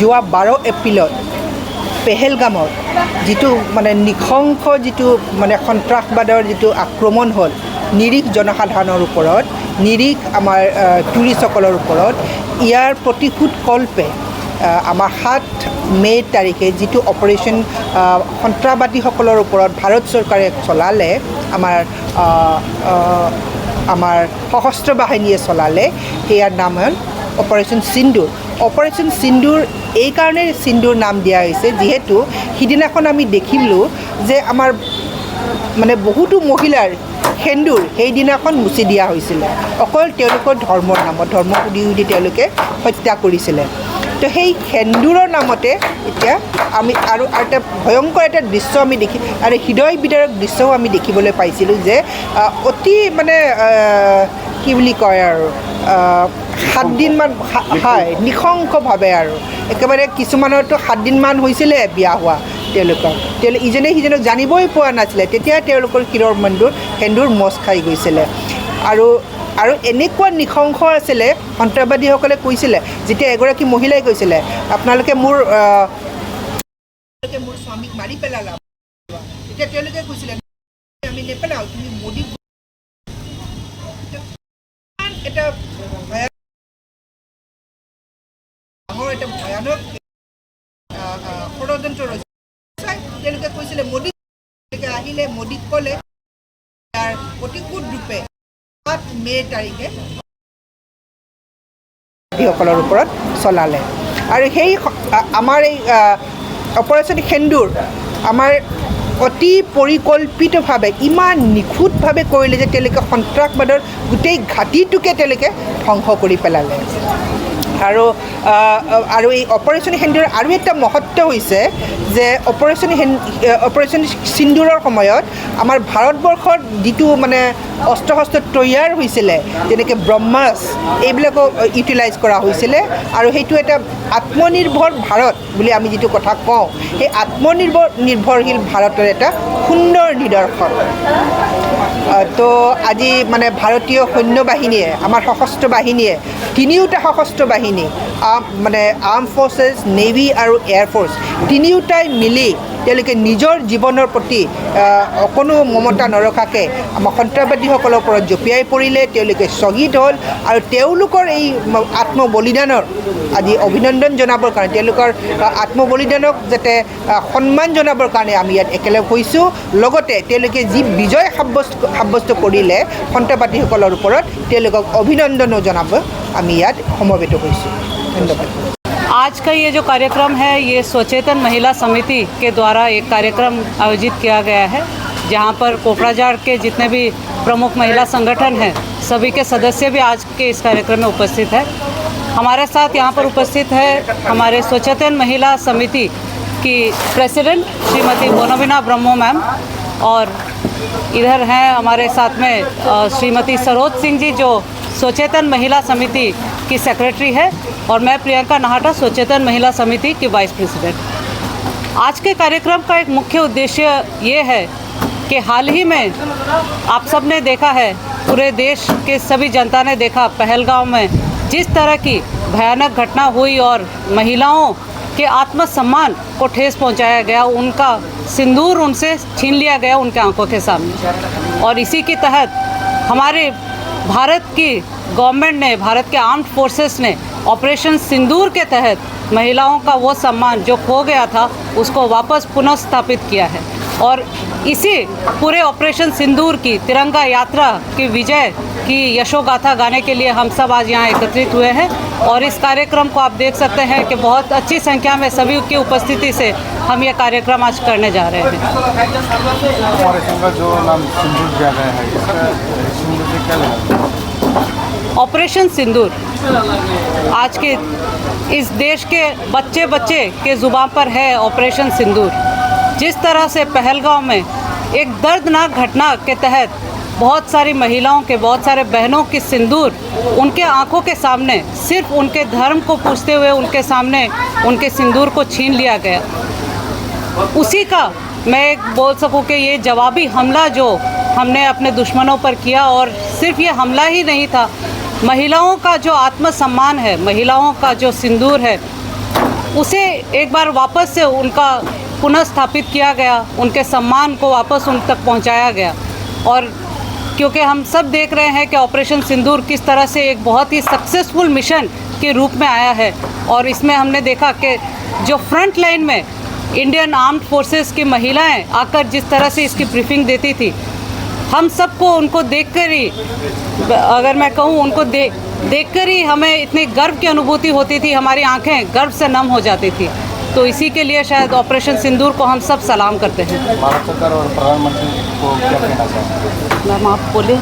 যোৱা 12 এপ্ৰিলত পেহেলগামত যিটো মানে নিশংস যিটো মানে সন্ত্ৰাসবাদৰ যিটো আক্ৰমণ হ'ল নিৰীহ জনসাধাৰণৰ ওপৰত, নিৰীহ আমাৰ টুৰিষ্টসকলৰ ওপৰত, ইয়াৰ প্ৰতিশোধ কল্পে আমাৰ 7 মে' তাৰিখে যিটো অপাৰেশ্যন সন্ত্ৰাসবাদীসকলৰ ওপৰত ভাৰত চৰকাৰে চলালে, আমাৰ সশস্ত্ৰ বাহিনীয়ে চলালে, সেয়াৰ নাম হ'ল অপাৰেশ্যন সিন্দুৰ। অপাৰেশ্যন সিন্দুৰ এইকাৰণে সিন্দুৰ নাম দিয়া হৈছে যিহেতু সিদিনাখন আমি দেখিলোঁ যে আমাৰ মানে বহুতো মহিলাৰ সেন্দুৰ সেইদিনাখন মুচি দিয়া হৈছিলে, অকল তেওঁলোকৰ ধৰ্মৰ নামত, ধৰ্ম সুধি তেওঁলোকে হত্যা কৰিছিলে। তো সেই সেন্দুৰৰ নামতে এতিয়া আমি আৰু এটা ভয়ংকৰ এটা দৃশ্য আমি আৰু হৃদয় বিদাৰক দৃশ্যও আমি দেখিবলৈ পাইছিলোঁ যে অতি মানে কি বুলি কয় আৰু 7 দিনমান হয় নিশংসভাৱে আৰু একেবাৰে কিছুমানৰতো 7 দিনমান হৈছিলে বিয়া হোৱা তেওঁলোকক ইজনে সিজনক জানিবই পোৱা নাছিলে, তেতিয়া তেওঁলোকৰ শিৰৰ সেন্দুৰ মচ খাই গৈছিলে। আৰু এনেকুৱা নৃশংস আছিলে, সন্ত্ৰাসবাদীসকলে কৈছিলে যেতিয়া এগৰাকী মহিলাই কৈছিলে আপোনালোকে মোৰ স্বামীক মাৰি পেলালা, তেতিয়া তেওঁলোকে কৈছিলে আমি নেপেলাওঁ, তুমি মোদীক এটা ডাঙৰ এটা ভয়ানক ষড়যন্ত্ৰ ৰচিছে। তেওঁলোকে কৈছিলে মোদীক আহিলে, মোদীক ক'লে তাৰ প্ৰতিশোধ ৰূপে 7 মে' তাৰিখে সকলৰ ওপৰত চলালে। আৰু সেই আমাৰ এই অপাৰেশ্যন সেন্দুৰ আমাৰ অতি পৰিকল্পিতভাৱে ইমান নিখুঁতভাৱে কৰিলে যে তেওঁলোকে সন্ত্ৰাসবাদৰ গোটেই ঘাটিটোকে তেওঁলোকে ধ্বংস কৰি পেলালে। আৰু এই অপাৰেশ্যন সেন্দুৰৰ আৰু এটা মহত্ব হৈছে যে অপাৰেশ্যন সিন্দুৰৰ সময়ত আমাৰ ভাৰতবৰ্ষৰ যিটো মানে অস্ত্ৰ শস্ত্ৰ তৈয়াৰ হৈছিলে, যেনেকৈ ব্ৰহ্মাছ এইবিলাকো ইউটিলাইজ কৰা হৈছিলে। আৰু সেইটো এটা আত্মনিৰ্ভৰ ভাৰত বুলি আমি যিটো কথা কওঁ, সেই আত্মনিৰ্ভৰশীল ভাৰতৰ এটা সুন্দৰ নিদৰ্শন। তো আজি মানে ভাৰতীয় সৈন্য বাহিনীয়ে, আমাৰ সশস্ত্ৰ বাহিনীয়ে, তিনিওটা সশস্ত্ৰ বাহিনী মানে আৰ্ম ফ'ৰ্চেছ, নেভি আৰু এয়াৰফ'ৰ্চ তিনিওটাই মিলি তেওঁলোকে নিজৰ জীৱনৰ প্ৰতি অকণো মমতা নৰখাকৈ আমাৰ সন্ত্ৰাসবাদীসকলৰ ওপৰত জঁপিয়াই পৰিলে, তেওঁলোকে শ্বহীদ হ'ল। আৰু তেওঁলোকৰ এই আত্মবলিদানৰ আজি অভিনন্দন জনাবৰ কাৰণে, তেওঁলোকৰ আত্মবলিদানক যাতে সন্মান জনাবৰ কাৰণে আমি ইয়াত একেলগ হৈছোঁ। লগতে তেওঁলোকে যি বিজয় সাব্যস্ত কৰিলে সন্ত্ৰাসবাদীসকলৰ ওপৰত, তেওঁলোকক অভিনন্দনো জনাব আমি ইয়াত সমবেত হৈছোঁ। ধন্যবাদ। आज का ये जो कार्यक्रम है, ये स्वचेतन महिला समिति के द्वारा एक कार्यक्रम आयोजित किया गया है, जहाँ पर कोकराझार के जितने भी प्रमुख महिला संगठन हैं, सभी के सदस्य भी आज के इस कार्यक्रम में उपस्थित है। हमारे साथ यहाँ पर उपस्थित है हमारे स्वचेतन महिला समिति की प्रेसिडेंट श्रीमती बोनोविना ब्रह्मो मैम, और इधर हैं हमारे साथ में श्रीमती सरोज सिंह जी जो स्वचेतन महिला समिति की सेक्रेटरी है, और मैं प्रियंका नाहटा स्वचेतन महिला समिति की वाइस प्रेसिडेंट। आज के कार्यक्रम का एक मुख्य उद्देश्य ये है कि हाल ही में आप सब ने देखा है, पूरे देश के सभी जनता ने देखा पहलगाम में जिस तरह की भयानक घटना हुई और महिलाओं के आत्मसम्मान को ठेस पहुंचाया गया, उनका सिंदूर उनसे छीन लिया गया उनके आंखों के सामने। और इसी के तहत हमारे भारत की गवर्नमेंट ने, भारत के आर्म्ड फोर्सेस ने ऑपरेशन सिंदूर के तहत महिलाओं का वो सम्मान जो खो गया था उसको वापस पुनः स्थापित किया है। और इसी पूरे ऑपरेशन सिंदूर की तिरंगा यात्रा की विजय की यशोगाथा गाने के लिए हम सब आज यहाँ एकत्रित हुए हैं। और इस कार्यक्रम को आप देख सकते हैं कि बहुत अच्छी संख्या में सभी की उपस्थिति से हम ये कार्यक्रम आज करने जा रहे हैं। जो नाम सिंदूर दिया गया है, सिंदूर से क्या लेना? ऑपरेशन सिंदूर आज के इस देश के बच्चे के ज़ुबान पर है ऑपरेशन सिंदूर। जिस तरह से पहलगाम में एक दर्दनाक घटना के तहत बहुत सारी महिलाओं के, बहुत सारे बहनों की सिंदूर उनके आंखों के सामने, सिर्फ उनके धर्म को पूछते हुए उनके सामने उनके सिंदूर को छीन लिया गया, उसी का मैं बोल सकूं कि ये जवाबी हमला जो हमने अपने दुश्मनों पर किया, और सिर्फ ये हमला ही नहीं था, महिलाओं का जो आत्मसम्मान है, महिलाओं का जो सिंदूर है, उसे एक बार वापस से उनका पुनः स्थापित किया गया, उनके सम्मान को वापस उन तक पहुंचाया गया। और क्योंकि हम सब देख रहे हैं कि ऑपरेशन सिंदूर किस तरह से एक बहुत ही सक्सेसफुल मिशन के रूप में आया है, और इसमें हमने देखा कि जो फ्रंट लाइन में इंडियन आर्म्ड फोर्सेस की महिलाएं आकर जिस तरह से इसकी ब्रीफिंग देती थी, हम सबको उनको देखकर ही, अगर मैं कहूँ उनको देखकर ही हमें इतनी गर्व की अनुभूति होती थी, हमारी आंखें गर्व से नम हो जाती थी। तो इसी के लिए शायद ऑपरेशन सिंदूर को हम सब सलाम करते हैं। भारत सरकार और प्रधानमंत्री को क्या कहना चाहेंगे? मैम आप बोलिए।